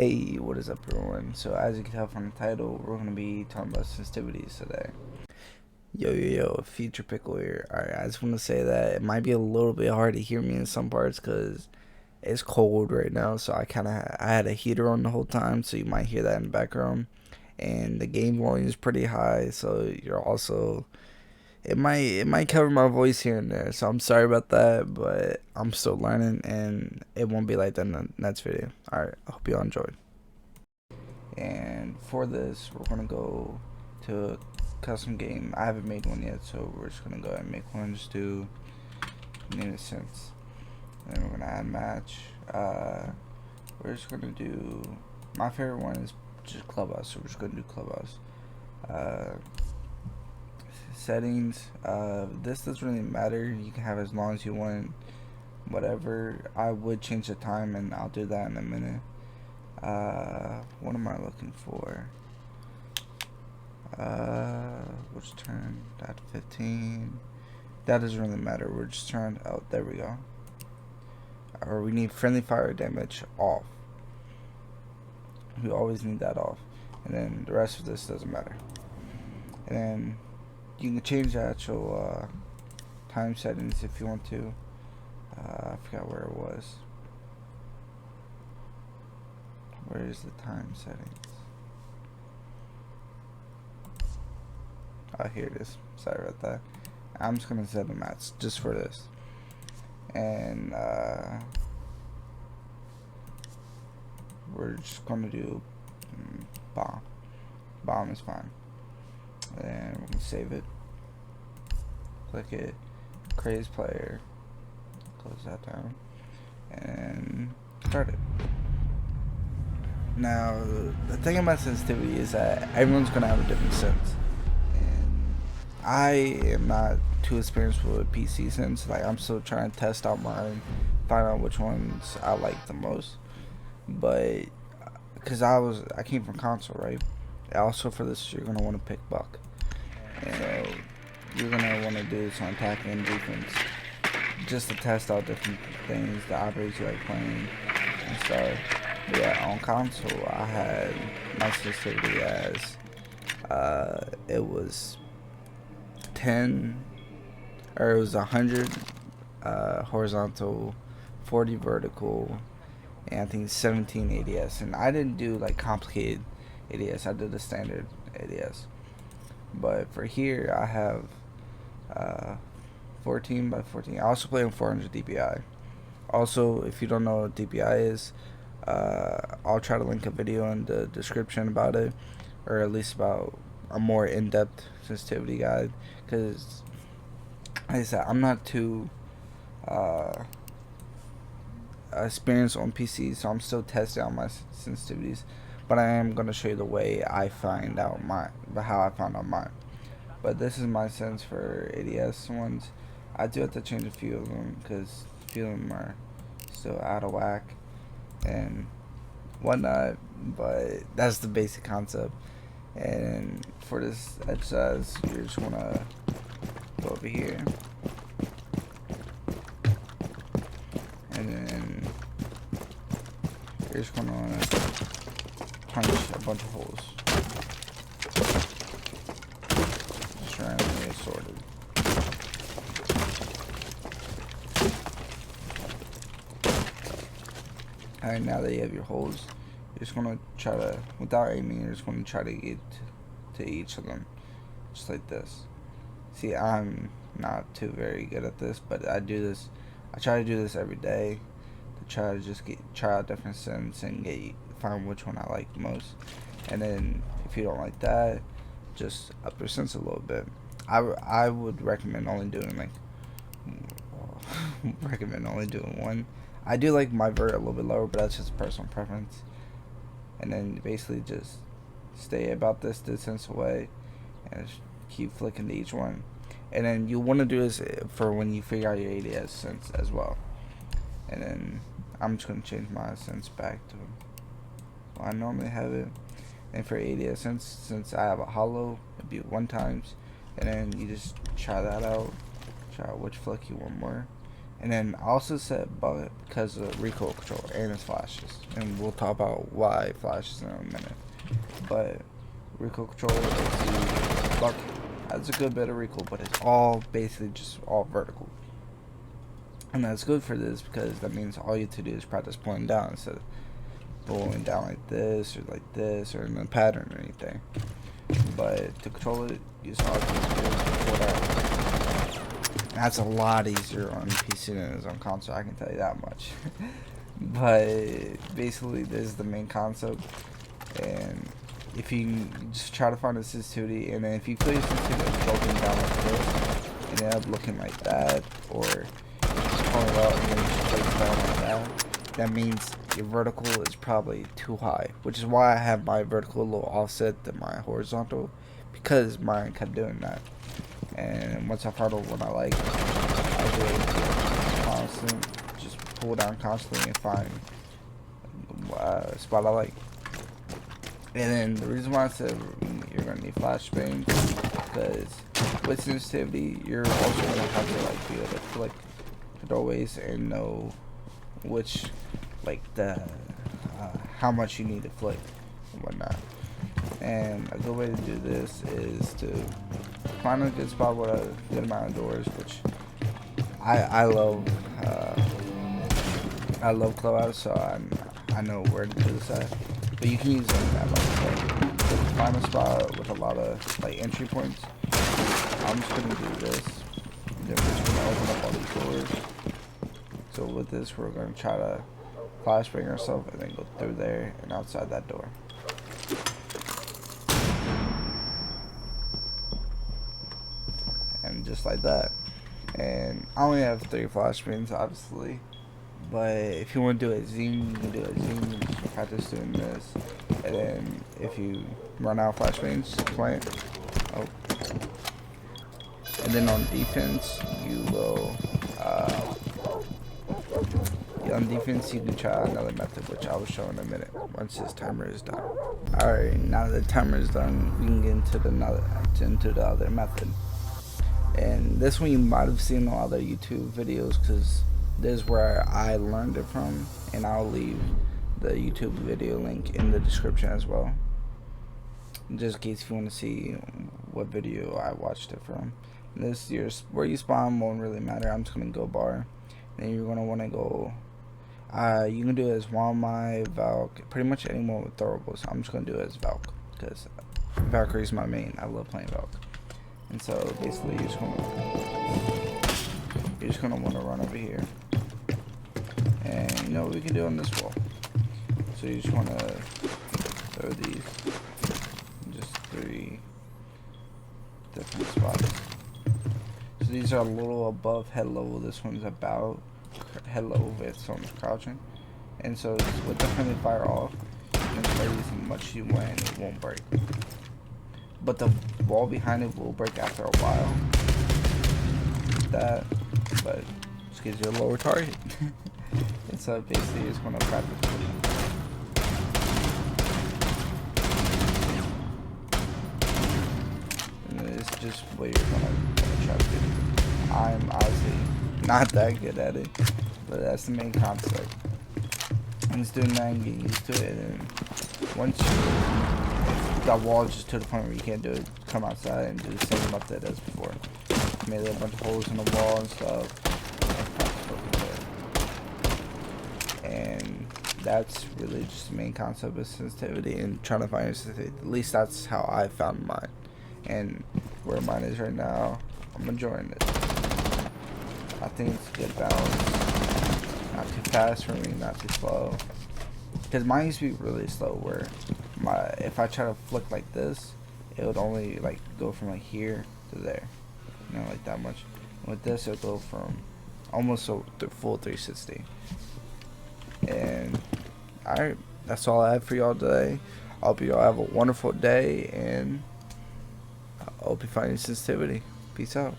Hey, what is up everyone? So as you can tell from the title, we're going to be talking about sensitivities today. Yo, Future Pickle here. Alright, I just want to say that it might be a little bit hard to hear me in some parts because it's cold right now, so I had a heater on the whole time, so you might hear that in the background. And the game volume is pretty high, so you're also it might cover my voice here and there, so I'm sorry about that, but I'm still learning and it won't be like that in the next video. Alright, I hope you all enjoyed. And for this, we're gonna go to a custom game. I haven't made one yet, so we're just gonna go ahead and make one. Just do name it Sens, and then we're gonna add match. We're just gonna do, my favorite one is just Clubhouse, so we're just gonna do Clubhouse. Settings. This doesn't really matter. You can have as long as you want. Whatever. I would change the time, and I'll do that in a minute. What am I looking for? We'll just turn that to 15. That doesn't really matter. We're just turned out. There we go. Or we need friendly fire damage off. We always need that off. And then the rest of this doesn't matter. And then you can change the actual time settings if you want to. I forgot where it was. Where is the time settings? Oh, here it is. Sorry about that. I'm just gonna set the match just for this. And we're just gonna do bomb. Bomb is fine. And we're gonna save it. Click it. Create as player. Close that down. And start it. Now, the thing about sensitivity is that everyone's going to have a different sense. And I am not too experienced with PC sense. Like, I'm still trying to test out mine, find out which ones I like the most. But, because I came from console, right? Also, for this, you're going to want to pick Buck. And you're going to want to do some attacking and defense. Just to test out different things, the operators you like playing and stuff. Yeah, on console I had my sensitivity as it was 10, or it was 100 horizontal, 40 vertical, and I think 17 ADS. And I didn't do like complicated ADS. I did the standard ADS. But for here I have 14 by 14. I also play on 400 DPI. Also, if you don't know what DPI is, I'll try to link a video in the description about it, or at least about a more in-depth sensitivity guide, because like I said, I'm not too experienced on PC, so I'm still testing out my sensitivities, but I am going to show you the way I find out how I found out mine. But this is my sense for ADS ones. I do have to change a few of them because a few of them are still out of whack and whatnot, but that's the basic concept. And for this exercise, you're just gonna go over here, and then you're just gonna punch a bunch of holes, just randomly assorted. Alright, now that you have your holes, you're just gonna try to, without aiming, you're just gonna try to get to each of them, just like this. See, I'm not too very good at this, but I try to do this every day to try to just try out different scents and find which one I like the most. And then if you don't like that, just up your sense a little bit. I would recommend only doing one. I do like my vert a little bit lower, but that's just personal preference. And then basically just stay about this distance away and just keep flicking to each one. And then you want to do this for when you figure out your ADS sense as well. And then I'm just going to change my sense back to I normally have it. And for ADS sense, since I have a hollow, it'd be 1 times. And then you just try that out. Try out which flick you want more. And then I also said bucket because of recoil control and its flashes. And we'll talk about why flashes in a minute. But recoil control is the bucket. That's a good bit of recoil, but it's all basically just all vertical. And that's good for this because that means all you have to do is practice pulling down instead of pulling down like this or in a pattern or anything. But to control it, use all you have to do is pull down. That's a lot easier on PC than it is on console, I can tell you that much. But basically this is the main concept, and if you just try to find a sensitivity, and then if you feel your sensitivity floating down like this and end up looking like that, or just pulling it up and then just float down like that, that means your vertical is probably too high, which is why I have my vertical a little offset than my horizontal, because mine kept doing that. And once I found out what I like, I do it constant, just pull down constantly and find a spot I like. And then the reason why I said you're gonna need flashbangs, because with sensitivity, you're also gonna have to like be able to flick the doorways and know which, like the how much you need to flick and whatnot. And a good way to do this is to find a good spot with a good amount of doors, which I love. I love clubhouse, so I know where to do this at. But you can use any map, like I said. So find a spot with a lot of like entry points. I'm just gonna do this. Then we're just gonna open up all these doors. So with this, we're gonna try to flashbang ourselves and then go through there and outside that door. And just like that. And I only have 3 flashbangs, obviously. But if you want to do a zoom, you can do a zoom. You just practice doing this. And then if you run out of flashbangs, plant. Oh. And then on defense, you will. On defense, you can try another method, which I will show in a minute once this timer is done. Alright, now that the timer is done, we can get into the other method. And this one you might have seen on other YouTube videos, because this is where I learned it from, and I'll leave the YouTube video link in the description as well, just in case if you want to see what video I watched it from. And this where you spawn won't really matter. I'm just gonna go bar. Then you're gonna want to go. You can do it as my Valk, pretty much anyone with throwables. I'm just gonna do it as Valk because Valkyrie is my main. I love playing Valk. And so basically you're just gonna want to run over here, and you know what we can do on this wall. So you just want to throw these, just 3 different spots. So these are a little above head level. This one's about head level with someone's crouching, and so with the friendly fire off, you can throw these as much as you want and it won't break. But the wall behind it will break after a while. That, but just gives you a lower target. And so basically it's going to practice. And it's just what you're going to try to do. I'm obviously not that good at it, but that's the main concept. I'm just doing that and getting used to it, and once that wall just to the point where you can't do it, come outside and do the same method as before. Made a bunch of holes in the wall and stuff, and that's really just the main concept of sensitivity and trying to find your sensitivity. At least that's how I found mine, and where mine is right now, I'm enjoying it. I think it's a good balance, not too fast for me, not too slow, because mine used to be really slow where if I try to flick like this, it would only like go from like here to there, you know, like that much. With this, it'll go from almost a full 360. And alright, that's all I have for y'all today. I hope y'all have a wonderful day, and I hope you find your sensitivity. Peace out.